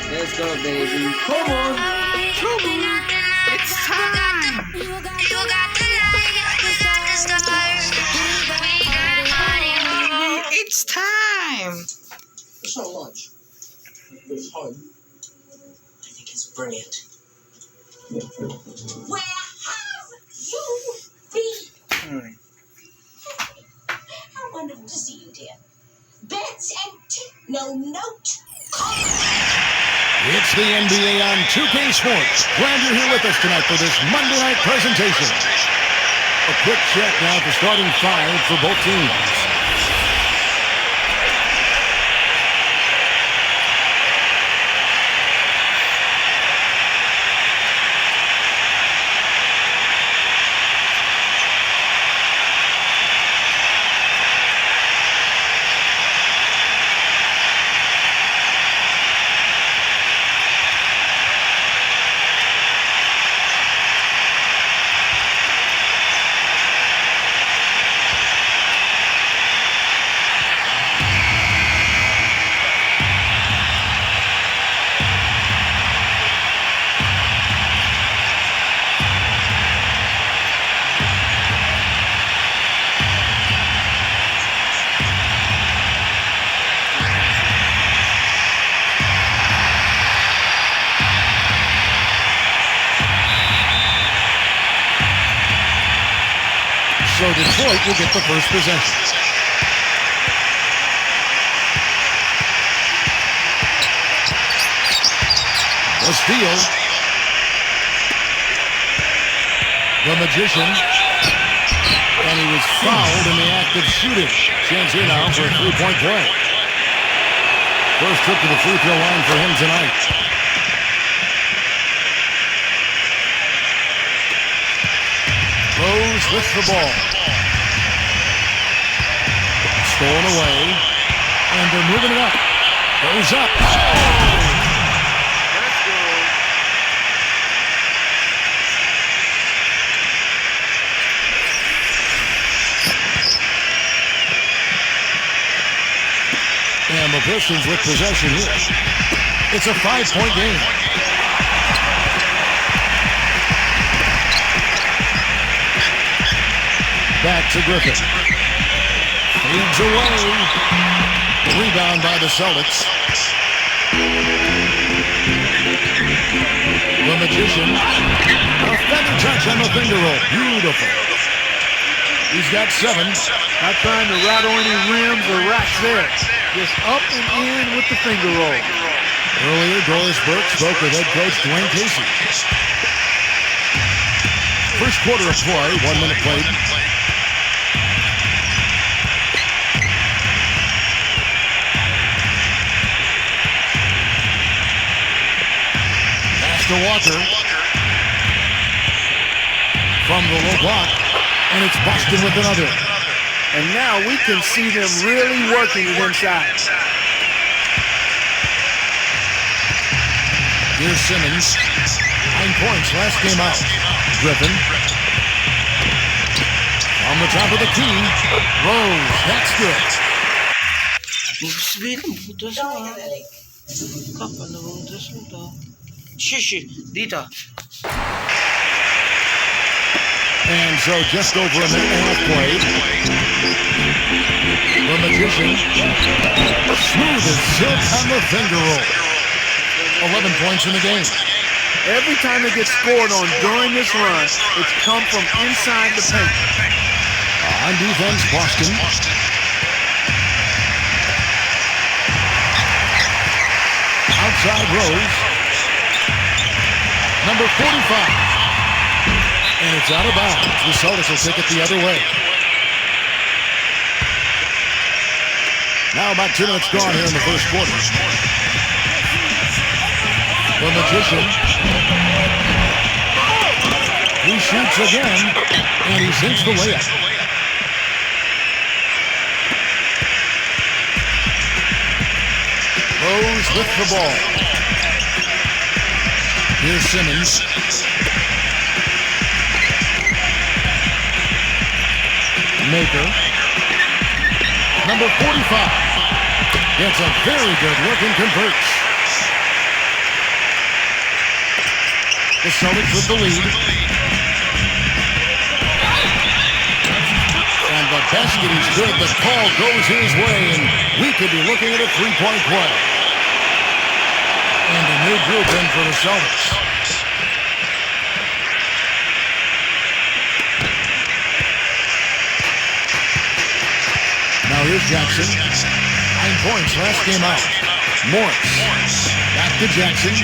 Let's go, baby. Come on. Come on. It's time. You got the stars. We got party. It's time. What's our lunch? This home. I think it's brilliant. Where have you been? How wonderful to see you, dear. Bed's empty. No note. It's the NBA on 2K Sports. Glad you're here with us tonight for this Monday night presentation. A quick check now for starting five for both teams. So Detroit will get the first possession. The steal. The Magician. And he was fouled in the act of shooting. Chance here now for a three-point play. First trip to the free throw line for him tonight. Rose with the ball. Stolen away. And they're moving it up. Goes up. Let's go. And the Pistons with possession here. It's a 5-point game. Back to Griffin. Leads away. Rebound by the Celtics. The Magician. A feather touch on the finger roll. Beautiful. He's got 7. Not trying to rattle any rims or racks there. Just up and in with the finger roll. Earlier, Doris Burke spoke with head coach Dwayne Casey. First quarter of play, 1 minute played. To Walker from the low block, and it's Boston with another. And now we can see them really working it inside. Here's Simmons. 9 points last game out. Griffin. On the top of the key. Rose. That's good. Sabihin mo, butas mo ha. Kapal na butas mo to. Shishi, dito. And so just over a minute and a half played. The Magician. Smooth as silk on the finger roll. 11 points in the game. Every time it gets scored on during this run, it's come from inside the paint. On defense, Boston. Outside Rose. Number 45. And it's out of bounds. The Celtics will take it the other way. Now about 2 minutes gone here in the first quarter. The Magician. He shoots again, and he sinks the layup. Rose with the ball. Here's Simmons. Maker. Number 45. Gets a very good look and converts. The Celtics with the lead. And the basket is good. The call goes his way, and we could be looking at a three-point play. And a new group in for the Celtics. Now here's Jackson. 9 points last game out. Morris. Back to Jackson.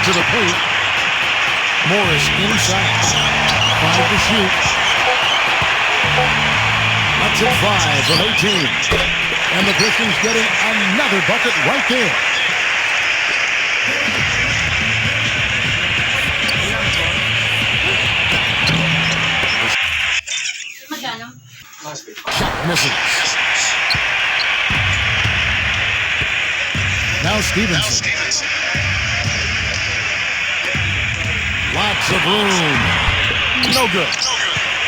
To the paint. Morris inside. 5 to shoot. That's at 5 from 18. And the Pistons getting another bucket right there. Shot misses. Now Stevenson. Lots of room. No good.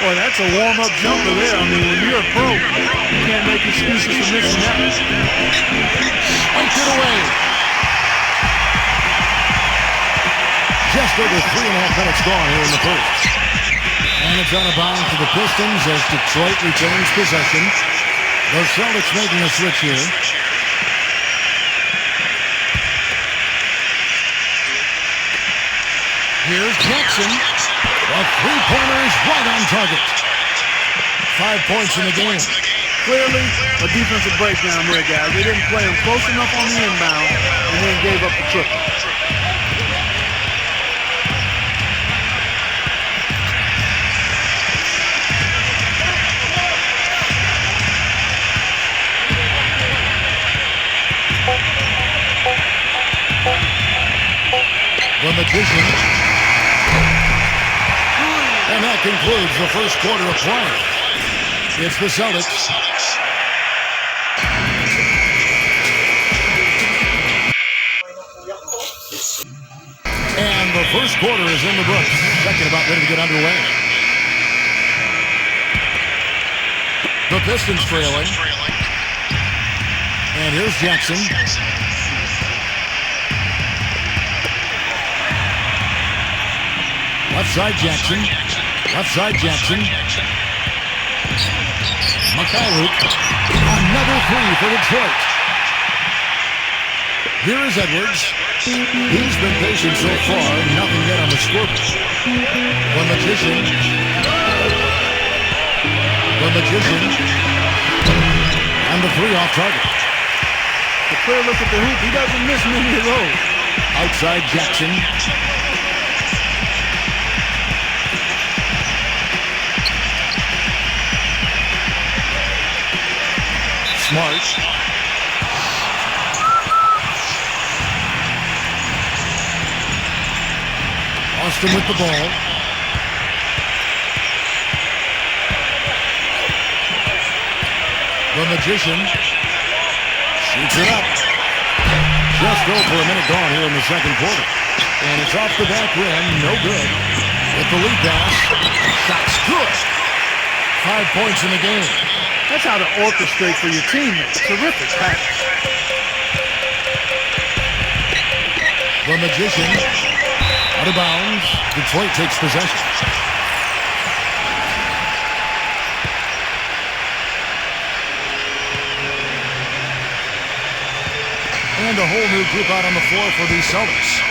Boy, that's a warm-up jumper there. I mean, when you're a pro, you can't make excuses for missing that. Spiked it away. Just over 3.5 minutes gone here in the first. And it's out of bounds to the Pistons as Detroit retains possession. The Celtics making a switch here. Here's Jackson. The three-pointer is right on target. 5 points in the game. Clearly, a defensive breakdown there, guys. They didn't play him close enough on the inbound and then gave up the triple. The Magician. And that concludes the first quarter of play. It's the Celtics. And the first quarter is in the books. Second about ready to get underway. The Pistons trailing. And here's Jackson. Left side Jackson. Left side Jackson. Mikhailuk. Another three for Detroit. Here is Edwards. He's been patient so far. Nothing yet on the scoreboard. The Magician. The Magician. And the three off target. The clear look at the hoop. He doesn't miss many of those. Outside Jackson. Smart. Austin with the ball. The Magician shoots it up. Just over a minute gone here in the second quarter. And it's off the back rim. No good. With the lead pass. Shot's good. 5 points in the game. That's how to orchestrate for your teammates. Terrific pass. The Magician out of bounds. Detroit takes possession. And a whole new group out on the floor for the Celtics.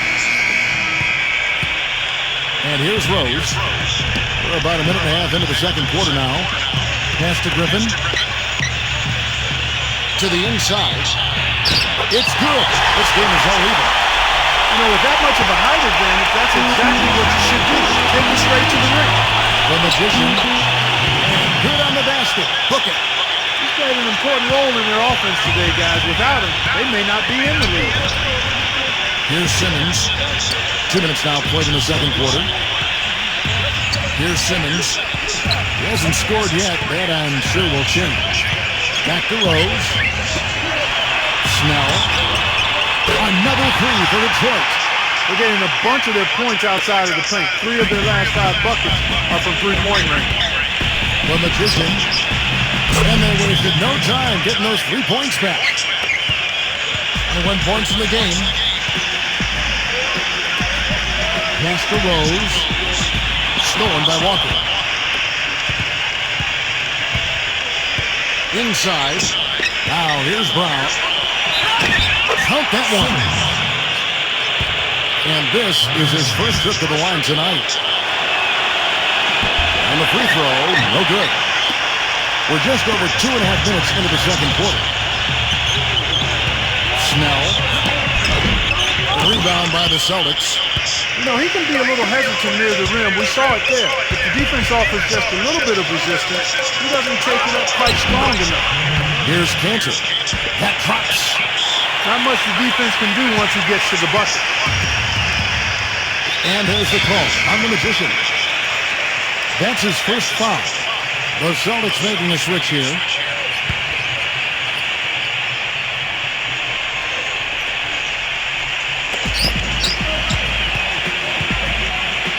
And here's Rose. We're about a minute and a half into the second quarter now. Pass to Griffin. To the inside. It's good. This game is all even. You know, with that much of a height advantage, that's exactly what you should do. Take it straight to the ring. The Magician. And good on the basket. Book it. He's played an important role in their offense today, guys. Without him, they may not be in the league. Here's Simmons. 2 minutes now played in the second quarter. Here's Simmons. He hasn't scored yet. That I'm sure will change. Back to Rose. Snell. Another three for Detroit. They're getting a bunch of their points outside of the paint. 3 of their last 5 buckets are from three-point range. The Magician. And they wasted no time getting those 3 points back. 1 points in the game. Pass to Rose. Stolen by Walker. Inside. Now here's Brown. Count that one. And this is his first trip to the line tonight. And the free throw, no good. We're just over 2.5 minutes into the second quarter. Snell. Rebound by the Celtics. You know, he can be a little hesitant near the rim. We saw it there. If the defense offers just a little bit of resistance, he doesn't take it up quite strong enough. Here's Cantor. That drops. Not much the defense can do once he gets to the bucket. And there's the call on the Magician. That's his first foul. The Celtics making a switch here.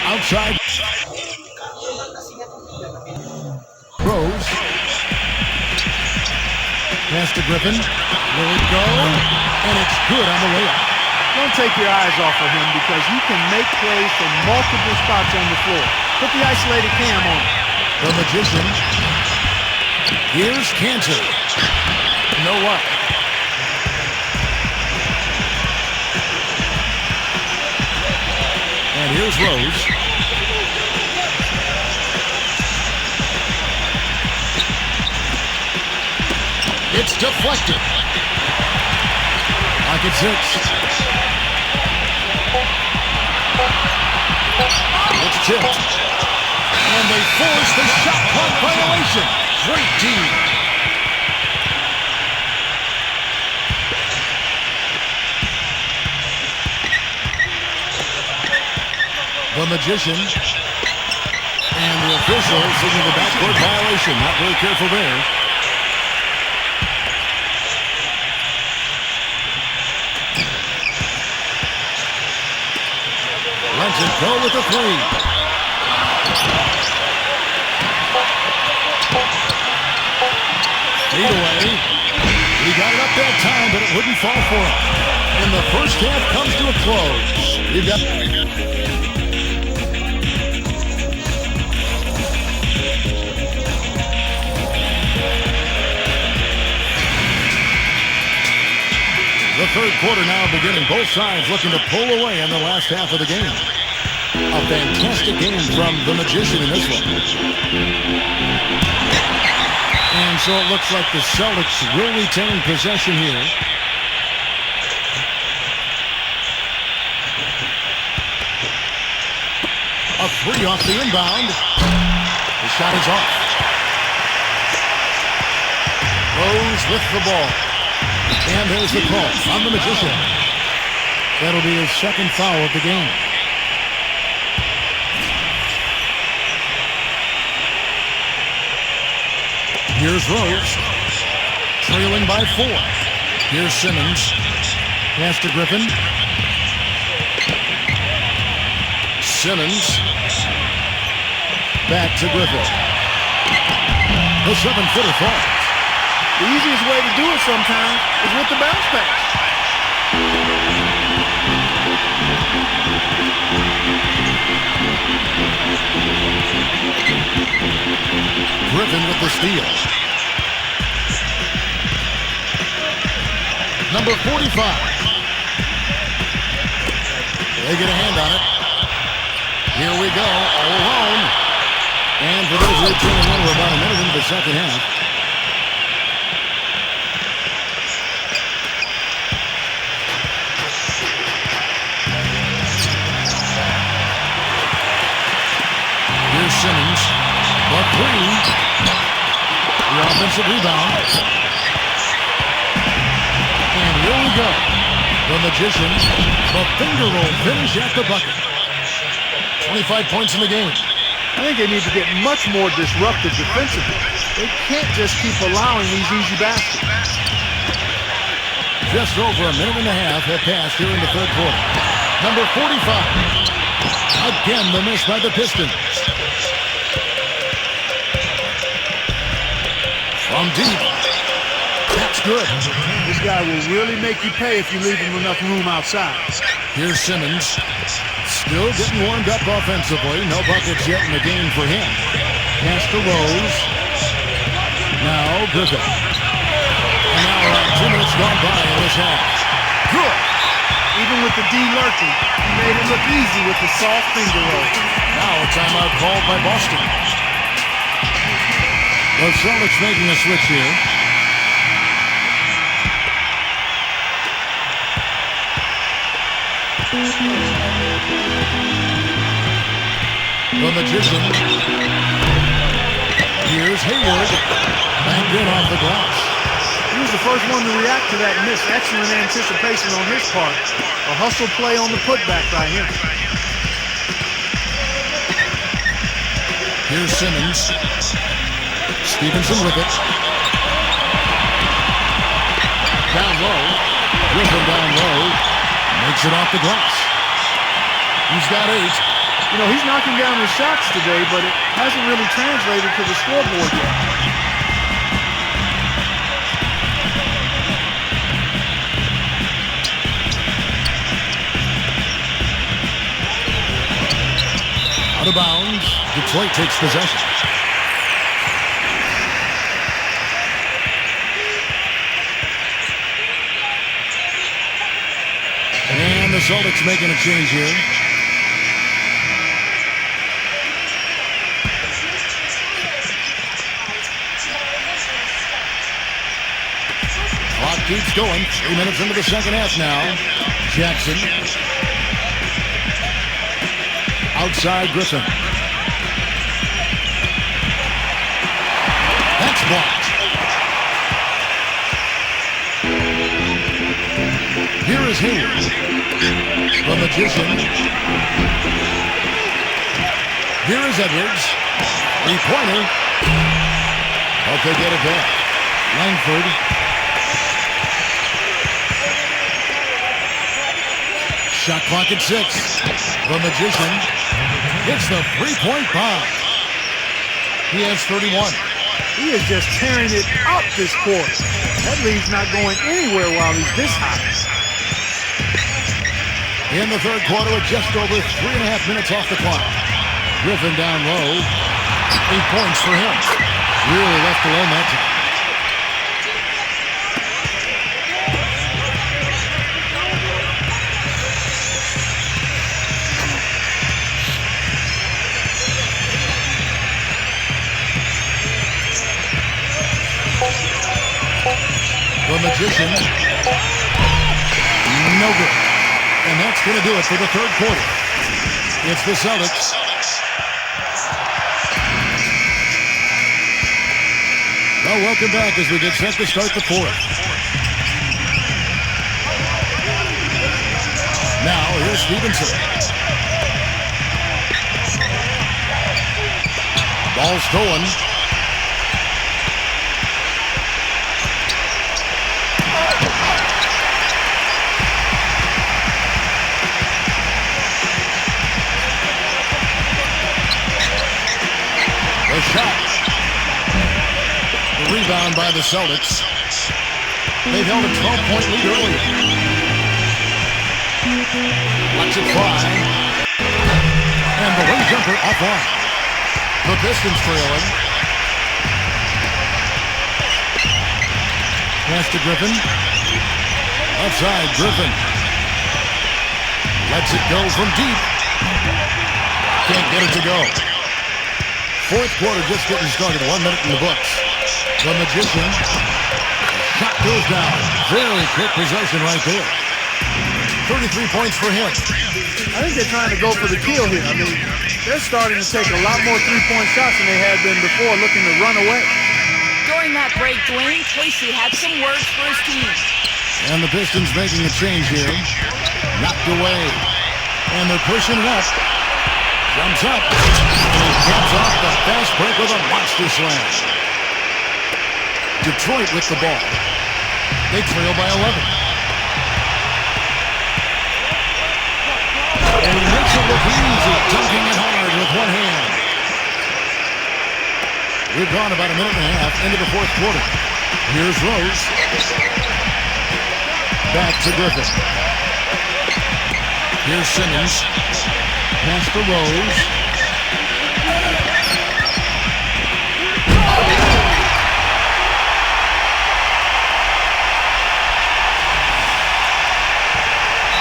Outside. Rose. Pass to Griffin. Will it go? And it's good on the layup. Don't take your eyes off of him because he can make plays from multiple spots on the floor. Put the isolated cam on him. The Magician. Here's Cantor. No luck. And here's Rose. It's deflected. Like it's 6. It's tipped. And they force the shot clock violation. Great D. The Magician. And the official signaling the backcourt violation. Not very careful there. Lets it go with the 3. Fade away. He got it up that time, but it wouldn't fall for him. And the first half comes to a close. We've got... The third quarter now beginning. Both sides looking to pull away in the last half of the game. A fantastic game from the Magician in this one. And so it looks like the Celtics will retain possession here. A 3 off the inbound. The shot is off. Rose with the ball. And there's the call on the Magician. That'll be his second foul of the game. Here's Rose. Trailing by 4. Here's Simmons. Pass to Griffin. Simmons. Back to Griffin. The 7-footer falls. The easiest way to do it sometimes is with the bounce pass. Griffin with the steal. Number 45. They get a hand on it. Here we go, all alone. And for those who are tuning in, we're about a minute into the second half. Here's Simmons. The 3. The offensive rebound. And here we go. The Magician. The finger roll finish at the bucket. 25 points in the game. I think they need to get much more disruptive defensively. They can't just keep allowing these easy baskets. Just over a minute and a half have passed here in the third quarter. Number 45. Again, the miss by the Pistons. From deep. That's good. This guy will really make you pay if you leave him enough room outside. Here's Simmons. Still getting warmed up offensively. No buckets yet in the game for him. Pass to Rose. Now Griffin. And now around 2 minutes gone by in this half. Good. Even with the D lurking, he made it look easy with the soft finger roll. Now a timeout called by Boston. The Celtics making a switch here. The Magician. Here's Hayward. Banked in off the glass. He was the first one to react to that miss. Excellent anticipation on his part. A hustle play on the putback by him. Here's Simmons. Stevenson with it. Down low. Griffin down low. Makes it off the glass. He's got 8. You know, he's knocking down his shots today, but it hasn't really translated to the scoreboard yet. Out of bounds. Detroit takes possession. And the Celtics making a change here. Clock keeps going. 3 minutes into the second half now. Jackson. Outside Griffin. That's blocked. Here is Hayward. The Magician. Here is Edwards. Three-pointer. Hope they get it back. Langford. Shot clock at 6. The Magician hits the three-point bomb. He has 31. He is just tearing it up this quarter. That lead's not going anywhere while he's this hot. In the third quarter with just over 3.5 minutes off the clock. Griffin down low. 8 points for him. Really left alone that time. The Magician. No good. And that's going to do it for the third quarter. It's the Celtics. Well, welcome back as we get set to start the fourth. Now, here's Stevenson. Ball stolen. The shot. The rebound by the Celtics. They've held a 12-point lead earlier. Lets it fly. And the wing jumper offline. The Pistons trailing. Pass to Griffin. Outside Griffin. Lets it go from deep. Can't get it to go. Fourth quarter just getting started. 1 minute in the books. The Magician. Shot goes down. Very quick possession right there. 33 points for him. I think they're trying to go for the kill here. I mean, they're starting to take a lot more three-point shots than they had been before, looking to run away. During that break, Dwayne Casey had some words for his team. And the Pistons making a change here. Knocked away. And they're pushing it up. Jumps up. And he jumps off the fast break with a monster slam. Detroit with the ball. They trail by 11. And he makes it look easy, dunking it hard with one hand. We've gone about a minute and a half into the fourth quarter. Here's Rose. Back to Griffin. Here's Simmons. Pass to Rose.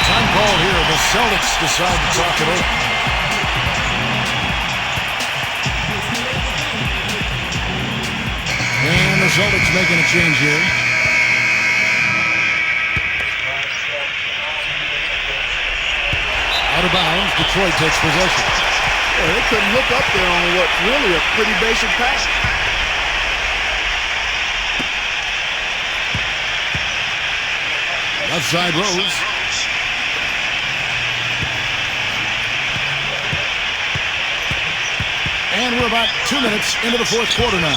Time call here. The Celtics decide to talk it over. And the Celtics making a change here. Out of bounds, Detroit takes possession. Yeah, they couldn't hook up there on what's really a pretty basic pass. Left side Rose. And we're about 2 minutes into the fourth quarter now.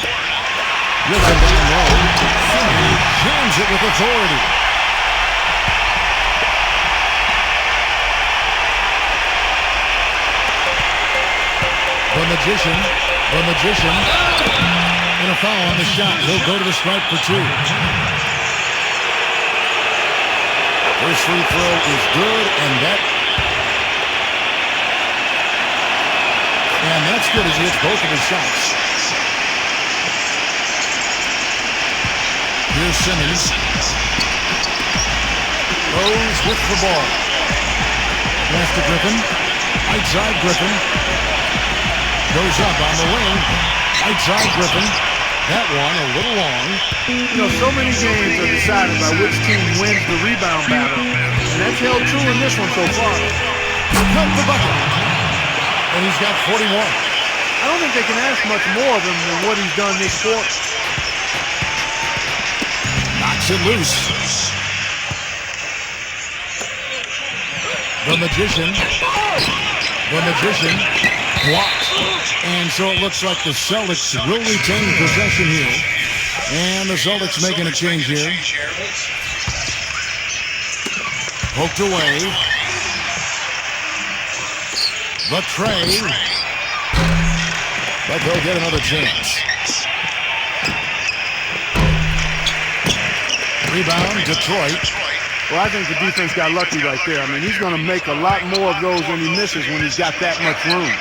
Griffin down low. He jams it with authority. The magician, and a foul on the shot. He'll go to the stripe for two. First free throw is good, and that's good as he hits both of his shots. Here's Simmons. Rose with the ball. Pass to Griffin. Right side Griffin. Goes up on the wing. Right side Griffin. That one a little long. You know, so many games are decided by which team wins the rebound battle. And that's held true in this one so far. Cut the bucket. And he's got 41. I don't think they can ask much more of him than what he's done this quarter. Knocks it loose. The magician blocked. And so it looks like the Celtics will retain possession here. And the Celtics making a change here. Poked away. The tray. But they'll get another chance. Rebound, Detroit. Well, I think the defense got lucky right there. I mean, he's going to make a lot more of those when he misses when he's got that much room.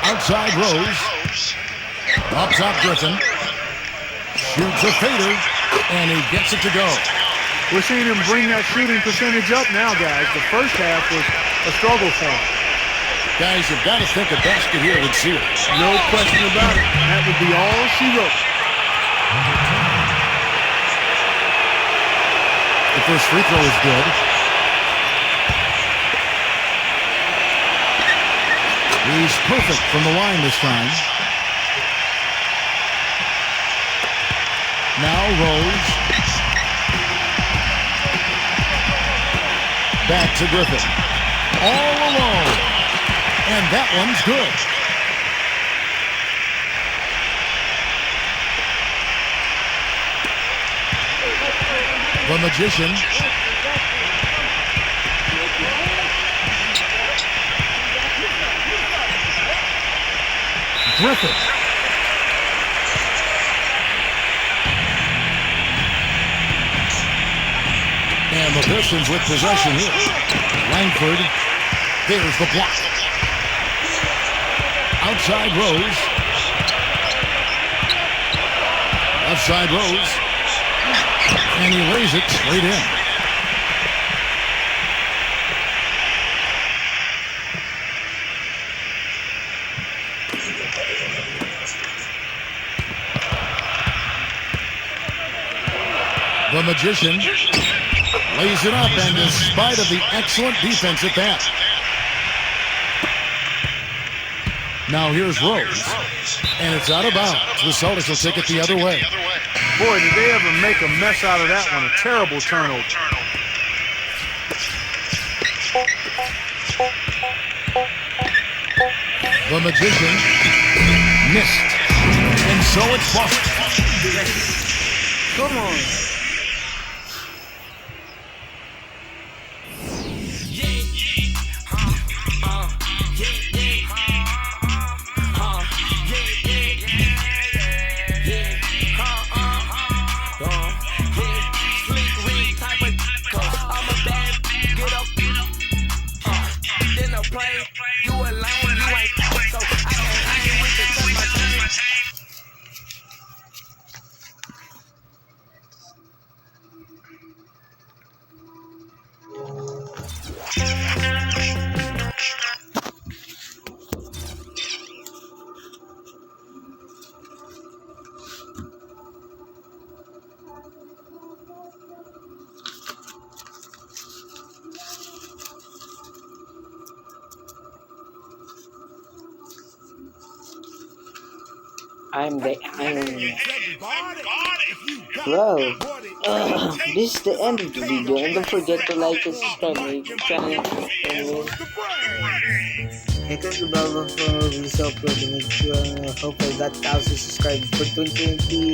Outside Rose. Up top Griffin. Shoots a fader, and he gets it to go. We're seeing him bring that shooting percentage up now, guys. The first half was a struggle for him. Guys, you've got to think a basket here would seal it. No question about it. That would be all she wrote. The first free throw is good. He's perfect from the line this time. Now Rose. Back to Griffin. All alone. And that one's good. The magician. Griffin. And the Pistons with possession here. Langford. There's the block. Outside Rose. Left side Rose. And he lays it straight in. The magician lays it up, and in spite of the excellent defense at that. Now here's Rose, and it's out of bounds. The Celtics will take it the other way. Boy, did they ever make a mess out of that one. A terrible turnover. The magician missed, and so it's Boston. Come on. Well, this is the end of the video, and don't forget to like and subscribe my channel. Anyway, click the bell button for this upload. Make sure I hope I got 1,000 subscribers for 2020.